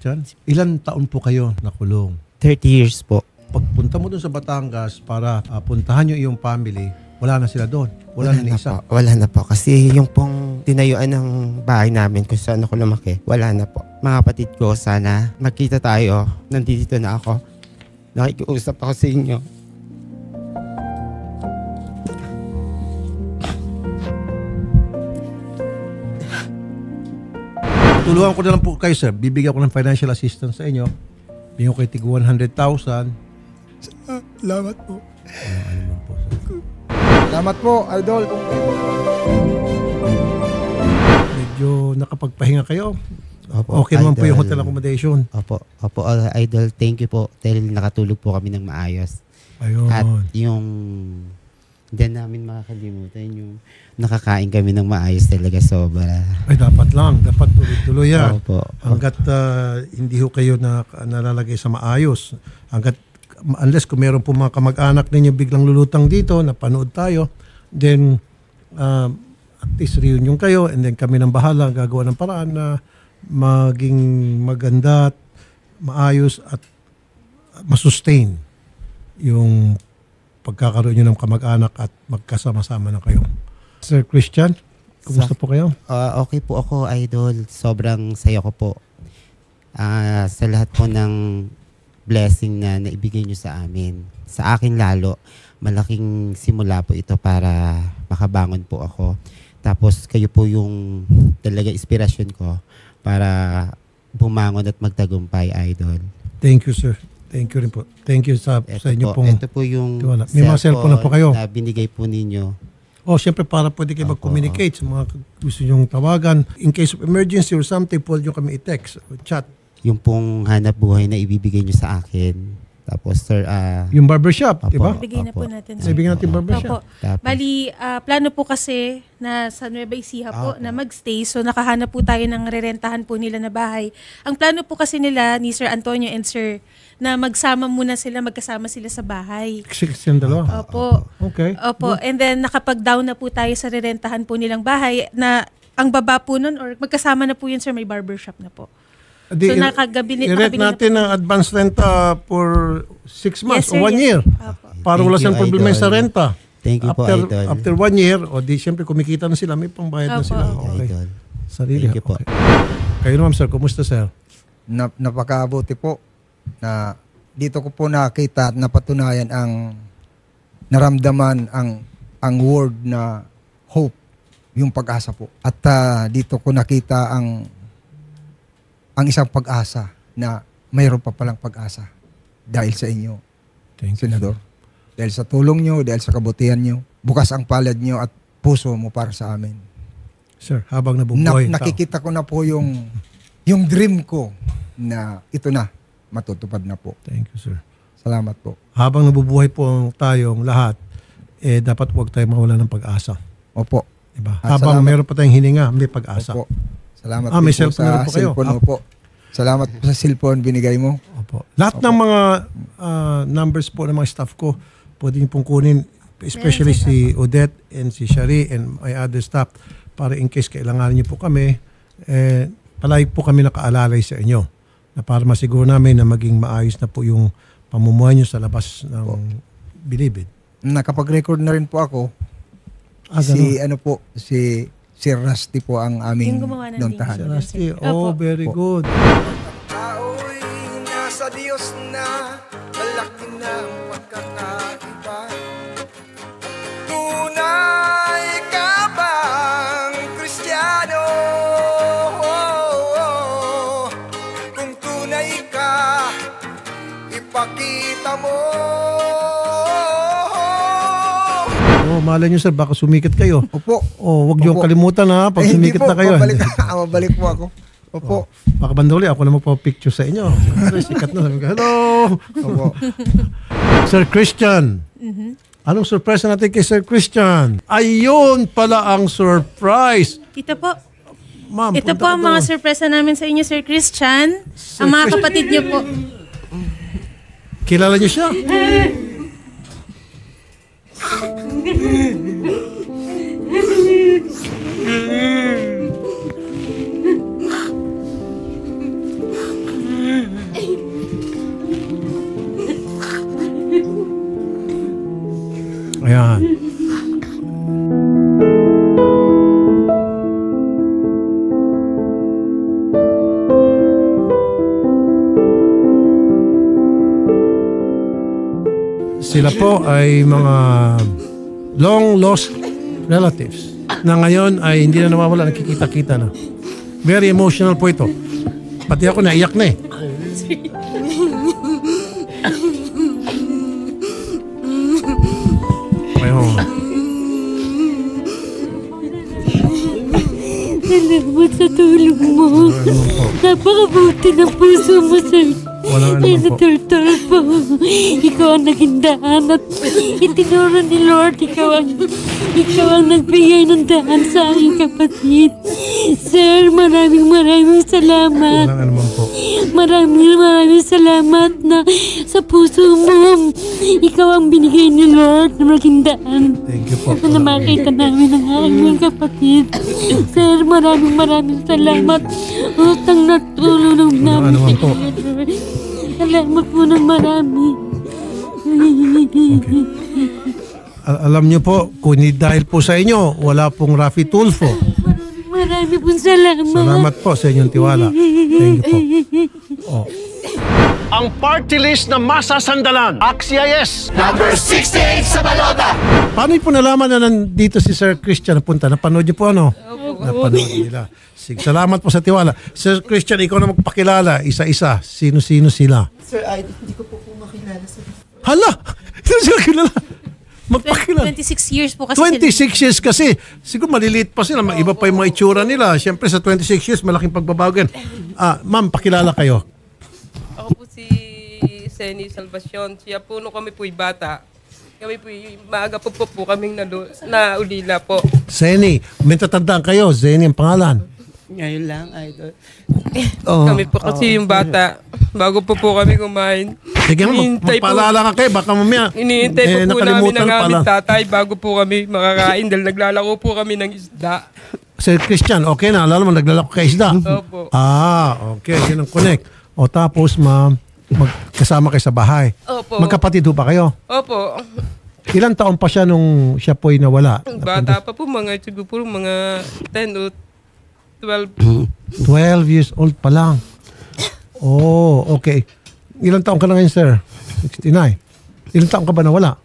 Christian, ilan taon po kayo nakulong? 30 years po. Pagpunta mo doon sa Batangas para puntahan yung iyong family, wala na sila doon. Wala na isa. Wala na po. Kasi yung pong tinayuan ng bahay namin kung saan ako lumaki, wala na po. Mga kapatid ko, sana magkita tayo. Nandito na ako. Nakikiusap ako sa inyo. Tulungan ko na lang po kayo, sir. Bibigyan ko ng financial assistance sa inyo. Bigyan ko kayo tig 100,000. Salamat po. Ano man po, sir. Salamat po, Idol. Medyo nakapagpahinga kayo. Opo, Okay naman po Idol. yung hotel accommodation. Opo, Idol. Thank you po. Dahil nakatulog po kami ng maayos. Ayun. At yung hindi namin makakalimutan yung nakakain kami ng maayos talaga sobra. Ay, dapat lang. Dapat tuloy-tuloy yan. Opo. Hanggat hindi ho kayo nalalagay sa maayos. Unless kung meron po mga kamag-anak ninyo biglang lulutang dito, napanood tayo, then at least reunion kayo and then kami ng bahala gagawa ng paraan na maging maganda at maayos at masustain yung pagkakaroon nyo ng kamag-anak at magkasama-sama na kayo. Sir Christian, kumusta po kayo? Okay po ako, Idol. Sobrang saya ko po. Sa lahat po ng blessing na naibigay nyo sa amin. Sa akin lalo, malaking simula po ito para makabangon po ako. Tapos kayo po yung talaga inspirasyon ko para bumangon at magtagumpay, Idol. Thank you, sir. Thank you rin po. Thank you sa inyo pong... Ito po yung may mga cellphone na po kayo. Na binigay po ninyo. Siyempre para pwede kayo mag-communicate sa mga gusto nyong tawagan. In case of emergency or something, pwede nyo kami i-text o chat. Yung pong hanap buhay na ibibigay nyo sa akin. Tapos, sir... yung barbershop, di ba? Ibigay na po natin. Sir. Ibigay natin barbershop. Bali, plano po kasi na sa Nueva Ecija po na magstay. So nakahanap po tayo ng rerentahan po nila na bahay. Ang plano po kasi nila ni Sir Antonio and Sir na magsama muna sila, magkasama sila sa bahay. Kasi dalawa? Opo. Okay. Opo. And then nakapag-down na po tayo sa rerentahan po nilang bahay na ang baba po nun or magkasama na po yun, sir, may barbershop na po. So i-rent natin ang advance renta for 6 months Yes, sir, o 1 yes. year. Opo. Para wala Thank siyang you, problema Idol. sa renta. Thank you po, Idol. After 1 year, siyempre kumikita na sila, may pangbayad na Opo. sila. Thank you, Okay. Idol. Sarili. Thank you po. Okay. Kayo naman, sir. Kumusta, sir? Napakabuti po na dito ko po nakita at napatunayan ang naramdaman ang word na hope, yung pag-asa po. At dito ko nakita ang isang pag-asa na mayroon pa palang pag-asa dahil sa inyo, Thank you, Senador. Dahil sa tulong nyo, dahil sa kabutihan nyo, bukas ang palad nyo at puso mo para sa amin. Sir, habang nabubuhay. Nakikita ko na po yung dream ko na ito na, matutupad na po. Thank you, sir. Salamat po. Habang nabubuhay po tayong lahat, dapat huwag tayo mawala ng pag-asa. Opo. Diba? At Habang salamat. meron pa tayong hininga, may pag-asa. Opo. Salamat may din po cellphone na rin sa po kayo. cellphone mo po. Salamat po sa cellphone binigay mo. Opo. Lahat ng mga numbers po ng mga staff ko, pwede niyo pong kunin, especially si Odette and si Shari and my other staff, para in case kailangan niyo po kami, palagi po kami nakaalalay sa inyo. Na para masiguro namin na maging maayos na po yung pamumuhay niyo sa labas ng Bilibid. Nakapag-record na rin po ako. Si Rusty po ang aming Yung gumawa ng dontahan. Si Rusty, Opo. very good. Tao'y nasa Diyos na, malaki ng pagkakaiba. Tunay ka bang Kristiyano? Kung tunay ka, ipakita mo. Malay nyo, sir, baka sumikat kayo. Opo. Huwag niyo kalimutan ha, pag sumikat na kayo. Mabalik po ako. Opo. Baka banduli, ako na magpa-picture sa inyo. Siyempre, sikat na. Sabi ko, hello! Opo. Sir Christian. Anong surprise natin kay Sir Christian? Ayun pala ang surprise. Ito po. Ma'am, Ito punta po ang ka mga doon. surpresa namin sa inyo, Sir Christian. Ang mga kapatid niyo po. Kilala niyo siya? Sila po ay mga long lost relatives na ngayon ay hindi na nawawala, nakikita-kita na. Very emotional po ito. Pati ako naiyak na eh. Ayun. Salamat sa tulong mo. Napakabuti ng puso mo, sir. Walang ano po. Senator po. Ikaw ang naging daan at itinuro ni Lord. Ikaw ang nagbigay ng daan sa aking kapatid. Sir, maraming salamat. Walang ano po. Maraming salamat na sa puso mo. Ikaw ang binigay ni Lord na maging daan. Thank you po. Na makita namin ang aking kapatid. Sir, maraming salamat. Utang na tulong namin. Ano po. Salamat po ng marami. Okay. Alam niyo po, kung hindi dahil po sa inyo, wala pong Rafi Tulfo. Marami pong salamat. Salamat po sa inyong tiwala. Thank you po. Oh. Ang party list na masasandalan. Axia yes. Paano niyo po nalaman na nandito si Sir Christian na punta? Napanood niyo po ano? Napanood nila. Sige, salamat po sa tiwala. Sir Christian, ikaw na magpakilala isa-isa. Sino-sino sila? Sir Idol, hindi ko po makilala sa... Hala! Hindi sila kilala. Magpakilala. 26 years po kasi 26 years kasi. Siguro maliliit pa sila. Iba pa yung mga itsura nila. Siyempre sa 26 years, malaking pagbabago yan. Ma'am, pakilala kayo. Ako po si Seni Salvacion. Siya po nung kami po'y bata. Kami po'y maaga po kaming naulila po. Zeni, may tatandaan kayo. Zeni ang pangalan. Ngayon lang, Idol. Kami po kasi yung bata. Bago po kami kumain. Sige nga, magpaalala ka kayo. Baka mamaya, Iniintay po namin nakalimutan ang aming pala. tatay bago po kami makakain dahil naglalako po kami ng isda. Sir Christian, okay na. Alam mo, naglalako kayo isda. Opo. Okay. Yun ang connect. O tapos, ma'am, magkasama kayo sa bahay. Opo. Magkapatid ho ba kayo? Opo. Ilang taon pa siya nung siya po'y nawala? Bata pa po siguro mga 10 o 12. 12 years old pa lang. Oh, okay. Ilang taon ka na ngayon, sir? 69. Ilang taon ka ba nawala?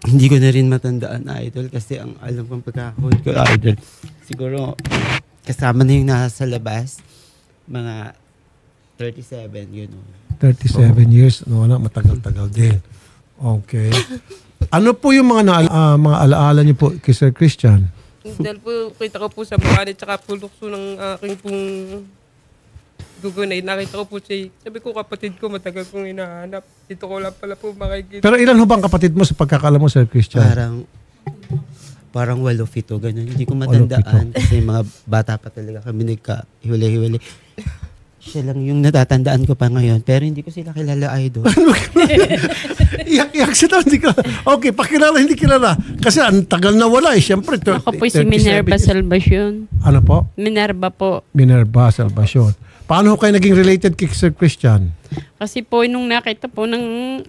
Hindi ko na rin matandaan, Idol, kasi ang alam kong pagkakahon ko, Idol, siguro kasama na yung nasa labas, mga 37, yun. 37 years. Nawala, matagal-tagal din. Okay. Ano po yung mga alaala niyo po kay Sir Christian? Dahil po, kita ko po sa mukha niya, tsaka po lukso ng aking pong gugunay. Nakita ko po siya. Sabi ko, kapatid ko, matagal kong hinahanap. Dito ko lang pala po makikita. Pero ilan ho bang kapatid mo sa pagkakala mo, Sir Christian? Parang 8-7, ganun. Hindi ko matandaan kasi mga bata pa talaga kami nagka-hiwalay-hiwalay. Siya lang yung natatandaan ko pa ngayon. Pero hindi ko sila kilala, Idol. Iyak siya daw, hindi ka. Okay, pakilala, hindi kilala. Kasi ang tagal na wala eh. Siyempre, Ako po si Minerva Salvacion. Ano po? Minerva po. Minerva Salvacion. Paano kayo naging related kay Sir Christian? Kasi po nung nakita po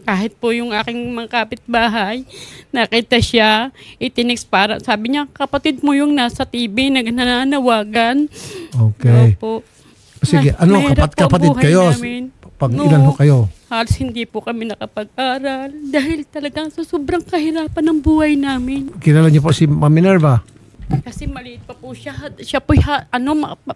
kahit po yung aking mga kapitbahay, nakita siya, itinext para, sabi niya, kapatid mo yung nasa TV, nananawagan. Okay. Opo. Sige, ano, Mahirap po kapatid buhay kayo? namin. Pag ilan ho kayo? Halos hindi po kami nakapag-aral dahil talagang sa sobrang kahirapan ng buhay namin. Kilala niyo po si Ma'am Minerva? Kasi maliit pa po siya. Siya po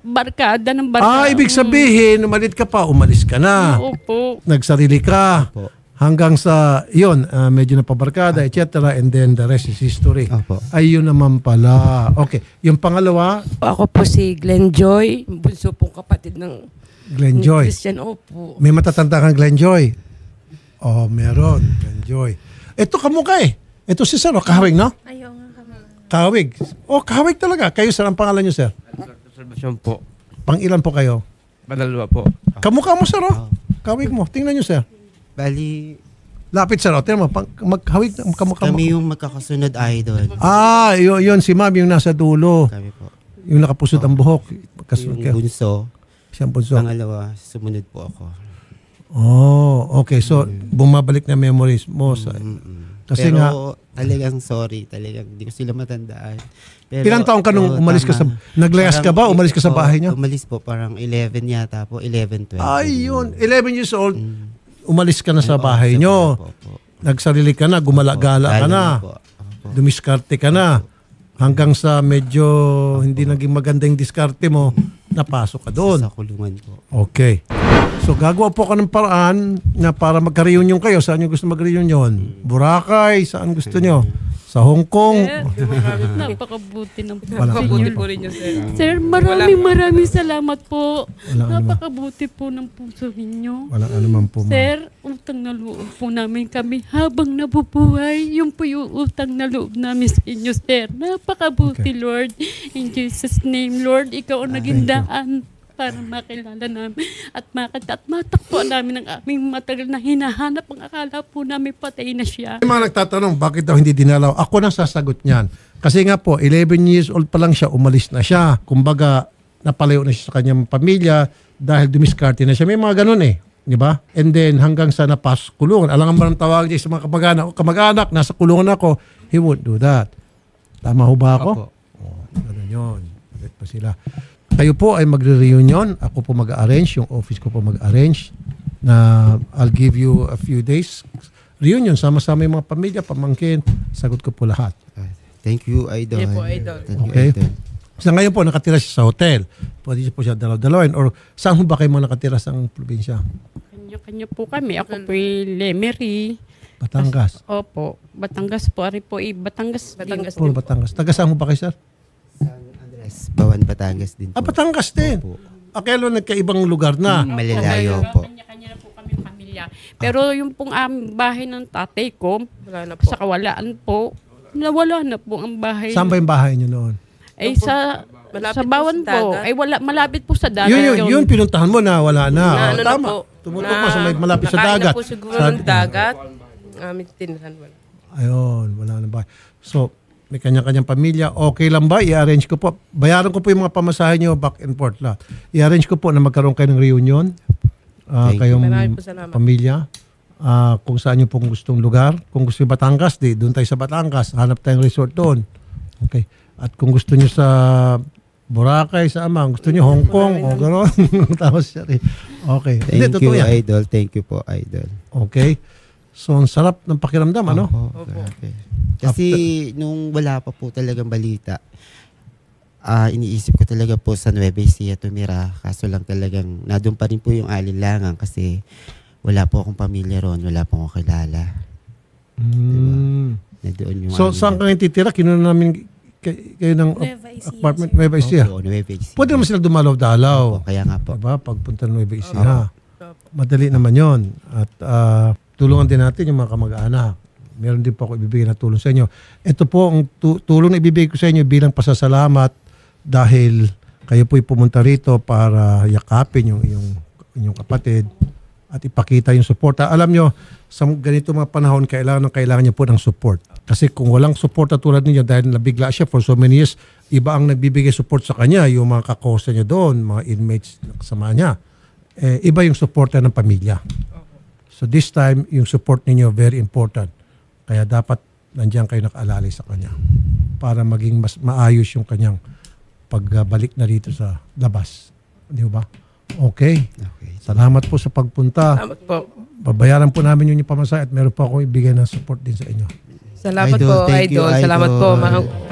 barkada ng barkada. Ibig sabihin, umalit ka pa, umalis ka na. Opo. Nagsarili ka. Opo. Hanggang sa, yun, medyo napabarkada, etc. And then the rest is history. Opo. Ayun naman pala. Okay. Yung pangalawa, Ako po si Glenn Joy, bunso pong kapatid ng Glenn Joy. Christian. Opo. May matatanda kang Glenn Joy? Oh, meron. Glenn Joy. Ito kamukha eh. Ito si Sir, kahawig, no? Ayaw nga kami. Kahawig. Kahawig talaga. Kayo, Sir, ang pangalan niyo, Sir? Salvation po. Pang ilan po kayo? Madalwa po. Kamukha mo, Sir, oh. Kahawig mo. Tingnan niyo, Sir. Bali, Lapit, Sir. Tingnan mo. Maghawig. Kamukha mo. kami yung magkakasunod, Idol. Yun si Ma'am, yung nasa dulo. Kami po. Yung nakapusot ang buhok. Yung bunso, Siyang bunso. pangalawa, sumunod po ako. Oh, okay. So, bumabalik na memories mo. Kasi Pero nga, talagang sorry, talagang hindi ko sila matandaan. Pero, ilang taon ka nung umalis ka sa, naglayas ka ba? Umalis ka sa bahay niya? Umalis po, parang 11 yata po, 11, 12. Ay, yun. 11 years old, umalis ka na sa bahay nyo. nagsarili ka na, gumala-gala ka Lalo na, po. Opo. dumiskarte ka na, hanggang sa medyo hindi naging maganda yung diskarte mo, napasok ka doon. Sa kulungan po. Okay. So gagawa po ka ng paraan na para magka-reunion kayo. Saan nyo gusto mag-reunion? Boracay? Saan gusto nyo? Sa Hong Kong? Napakabuti ng Napakabuti po rin yun, sir. Sir, maraming salamat po. Walang anuman. Napakabuti po ng puso ninyo. Walang anuman po, ma'am. Sir, utang na loob po namin kami habang nabubuhay. Yung po yung utang na loob namin sa inyo, sir. Napakabuti, Okay. Lord. In Jesus' name, Lord, ikaw ang naging Thank you. daan para makilala namin at makita at matakpo namin ang aming matagal na hinahanap. Ang akala po namin patay na siya. May mga nagtatanong, bakit daw hindi dinalaw? Ako nang sasagot niyan. Kasi nga po, 11 years old pa lang siya, umalis na siya. Kumbaga, napalayo na siya sa kanyang pamilya dahil dumiskarte na siya. May mga ganun eh. Di ba? And then, hanggang sa napas kulungan. Alam nga ba ng tawag niya sa mga kamag-anak, nasa kulungan ako, he won't do that. Tama ho ba ako? Opo. Oh, ganun yun. Bakit pa sila? Kayo po ay magre-reunion. Ako po mag-arrange. Yung office ko po mag-arrange na I'll give you a few days. Reunion, sama-sama yung mga pamilya, pamangkin. Sagot ko po lahat. Thank you, Idol. Yeah po, Idol. Thank you, Okay. Idol. Sa ngayon po, nakatira siya sa hotel. Pwede po siya dalaw-dalawin. Or saan ho ba kayo mga nakatira sa probinsya? Kanya-kanya po kami. Ako po Lemery. Batangas. Opo. Batangas po. Ari po Batangas. Batangas. Puro Batangas. Taga saan ho ba kayo, sir? San Andres, Bawan, Batangas din po. Ah, Batangas din. Opo. Kaya nagkaibang lugar na. Malalayo po. Kanya-kanya na po kami pamilya. Pero yung pong bahay ng tatay ko, Wala na po. sa kawalaan po, nawala na po ang bahay. Saan ba yung bahay niyo noon? Ay sa Malapit sa Bawan po sa po. dagat. Ay wala, malapit po sa dagat. Yun pinuntahan mo na wala na. Na, ano na Tama. po, Tumutok pa sa may malapit sa nakain dagat. na po siguro ng dagat. Amin tinhan wala. Ayun, wala na ba? So, may kanya-kanyang pamilya. Okay lang ba? I-arrange ko po. Bayaran ko po yung mga pamasahe nyo back and forth lahat. I-arrange ko po na magkaroon kayo ng reunion. Thank you. Kayong Maraming po salamat. pamilya. Kung saan nyo pong gustong lugar. Kung gusto nyo Batangas, doon tayo sa Batangas. Hanap tayong resort doon. Okay. At kung gusto nyo sa Boracay, sa Amang, gusto nyo Hong Kong, o gano'n. Tapos siya rin. Okay. Hindi, Thank totoo you, yan. Idol. Thank you po, Idol. Okay. So, ang sarap ng pakiramdam, ano? Opo, grabe. Kasi nung wala pa po talagang balita, iniisip ko talaga po sa Nueva Ecija tumira. Kaso lang talagang nadun pa rin po yung alinlangan kasi wala po akong pamilya ron, wala po akong kilala. Nandoon yung So, saan ka ngayon titira? Kinuha namin kayo ng Nueva Ecija, apartment sir. Nueva Ecija. Opo, Nueva Ecija. Pwede naman sila dumalaw-dalaw. Opo, kaya nga po. Diba? Pagpunta ng Nueva Ecija. Madali naman yon. At tulungan din natin yung mga kamag-anak. Meron din po ako ibibigay na tulong sa inyo. Ito po ang tulong na ibibigay ko sa inyo bilang pasasalamat dahil kayo po'y pumunta rito para yakapin yung inyong kapatid at ipakita yung support. Alam nyo, sa ganito mga panahon, kailangan niya po ng support. Kasi kung walang support tulad ninyo dahil nabigla siya for so many years, iba ang nagbibigay support sa kanya, yung mga kakosa niya doon, mga inmates na kasama niya. Iba yung support ng pamilya. So this time, yung support ninyo very important. Kaya dapat nandiyan kayo nakaalalay sa kanya para maging mas maayos yung kanyang pagbalik na rito sa labas. Di ba? Okay. Salamat po sa pagpunta. Salamat po. Babayaran po namin yung pamasahe at meron po ako ibigay ng support din sa inyo. Salamat Idol, po, thank you, Idol. Salamat po. Idol.